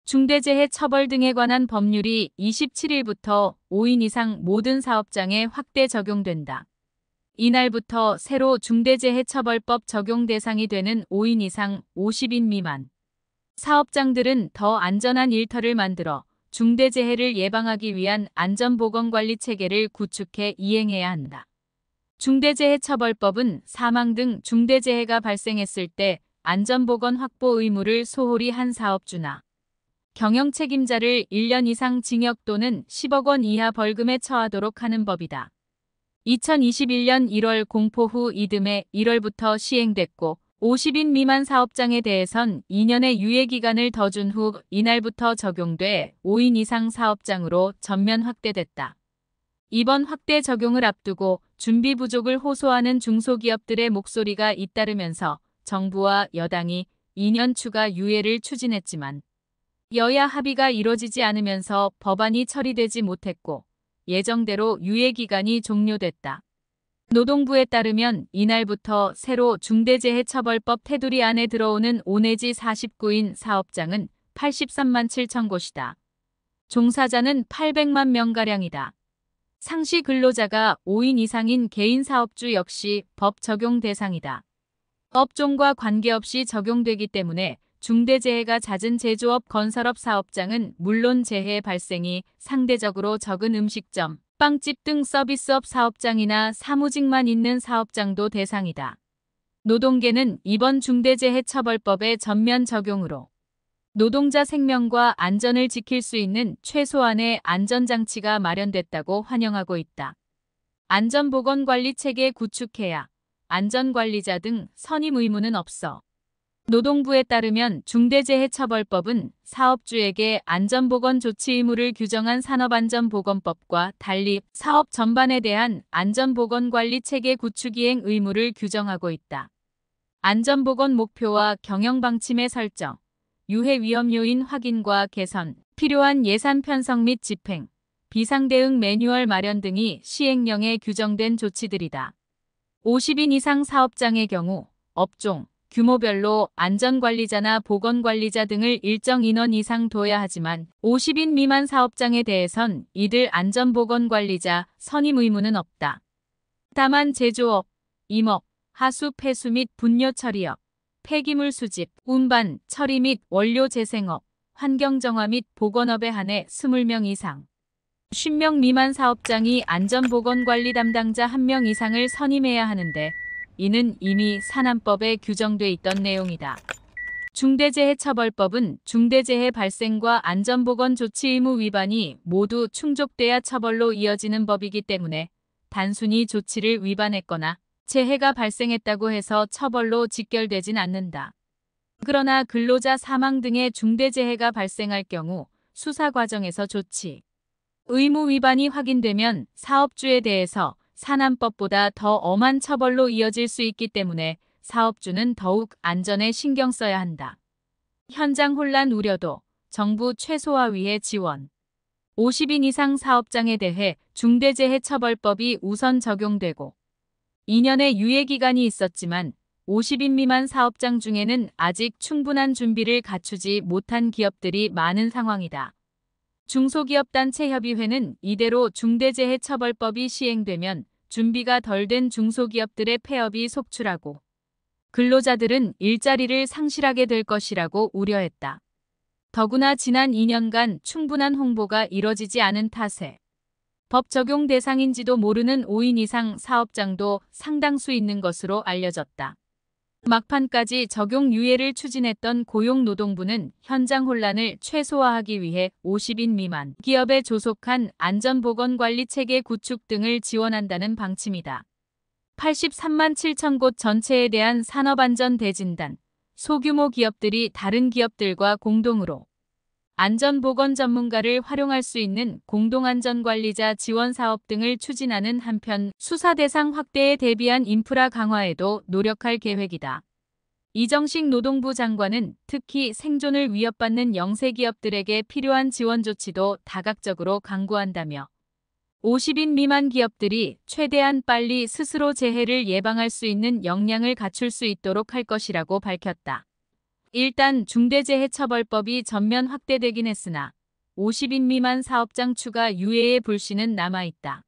중대재해 처벌 등에 관한 법률이 27일부터 5인 이상 모든 사업장에 확대 적용된다. 이날부터 새로 중대재해처벌법 적용 대상이 되는 5인 이상 50인 미만 사업장들은 더 안전한 일터를 만들어 중대재해를 예방하기 위한 안전보건관리 체계를 구축해 이행해야 한다. 중대재해처벌법은 사망 등 중대재해가 발생했을 때 안전보건 확보 의무를 소홀히 한 사업주나 경영 책임자를 1년 이상 징역 또는 10억 원 이하 벌금에 처하도록 하는 법이다. 2021년 1월 공포 후 이듬해 1월부터 시행됐고 50인 미만 사업장에 대해선 2년의 유예기간을 더 준 후 이날부터 적용돼 5인 이상 사업장으로 전면 확대됐다. 이번 확대 적용을 앞두고 준비 부족을 호소하는 중소기업들의 목소리가 잇따르면서 정부와 여당이 2년 추가 유예를 추진했지만 여야 합의가 이뤄지지 않으면서 법안이 처리되지 못했고 예정대로 유예기간이 종료됐다. 노동부에 따르면 이날부터 새로 중대재해처벌법 테두리 안에 들어오는 5 내지 49인 사업장은 83만 7천 곳이다. 종사자는 800만 명가량이다. 상시 근로자가 5인 이상인 개인 사업주 역시 법 적용 대상이다. 업종과 관계없이 적용되기 때문에 중대재해가 잦은 제조업, 건설업 사업장은 물론 재해 발생이 상대적으로 적은 음식점, 빵집 등 서비스업 사업장이나 사무직만 있는 사업장도 대상이다. 노동계는 이번 중대재해처벌법의 전면 적용으로 노동자 생명과 안전을 지킬 수 있는 최소한의 안전장치가 마련됐다고 환영하고 있다. 안전보건관리체계 구축해야 안전관리자 등 선임 의무는 없어. 노동부에 따르면 중대재해처벌법은 사업주에게 안전보건 조치 의무를 규정한 산업안전보건법과 달리 사업 전반에 대한 안전보건관리체계 구축 이행 의무를 규정하고 있다. 안전보건 목표와 경영방침의 설정, 유해 위험 요인 확인과 개선, 필요한 예산 편성 및 집행, 비상대응 매뉴얼 마련 등이 시행령에 규정된 조치들이다. 50인 이상 사업장의 경우 업종, 규모별로 안전관리자나 보건관리자 등을 일정 인원 이상 둬야 하지만 50인 미만 사업장에 대해선 이들 안전보건관리자 선임 의무는 없다. 다만 제조업, 임업, 하수 폐수 및 분뇨 처리업, 폐기물 수집, 운반, 처리 및 원료 재생업, 환경정화 및 보건업에 한해 20명 이상, 50명 미만 사업장이 안전보건관리 담당자 1명 이상을 선임해야 하는데 이는 이미 산안법에 규정돼 있던 내용이다. 중대재해처벌법은 중대재해 발생과 안전보건 조치 의무 위반이 모두 충족돼야 처벌로 이어지는 법이기 때문에 단순히 조치를 위반했거나 재해가 발생했다고 해서 처벌로 직결되진 않는다. 그러나 근로자 사망 등의 중대재해가 발생할 경우 수사 과정에서 조치 의무 위반이 확인되면 사업주에 대해서 산안법보다 더 엄한 처벌로 이어질 수 있기 때문에 사업주는 더욱 안전에 신경 써야 한다. 현장 혼란 우려도 정부 최소화 위해 지원. 50인 이상 사업장에 대해 중대재해처벌법이 우선 적용되고 2년의 유예기간이 있었지만 50인 미만 사업장 중에는 아직 충분한 준비를 갖추지 못한 기업들이 많은 상황이다. 중소기업단체협의회는 이대로 중대재해처벌법이 시행되면 준비가 덜 된 중소기업들의 폐업이 속출하고 근로자들은 일자리를 상실하게 될 것이라고 우려했다. 더구나 지난 2년간 충분한 홍보가 이뤄지지 않은 탓에 법 적용 대상인지도 모르는 5인 이상 사업장도 상당수 있는 것으로 알려졌다. 막판까지 적용 유예를 추진했던 고용노동부는 현장 혼란을 최소화하기 위해 50인 미만 기업에 조속한 안전보건관리체계 구축 등을 지원한다는 방침이다. 83만 7천 곳 전체에 대한 산업안전 대진단, 소규모 기업들이 다른 기업들과 공동으로 안전보건 전문가를 활용할 수 있는 공동안전관리자 지원 사업 등을 추진하는 한편 수사 대상 확대에 대비한 인프라 강화에도 노력할 계획이다. 이정식 노동부 장관은 특히 생존을 위협받는 영세기업들에게 필요한 지원 조치도 다각적으로 강구한다며 50인 미만 기업들이 최대한 빨리 스스로 재해를 예방할 수 있는 역량을 갖출 수 있도록 할 것이라고 밝혔다. 일단 중대재해처벌법이 전면 확대되긴 했으나 50인 미만 사업장 추가 유예의 불씨는 남아있다.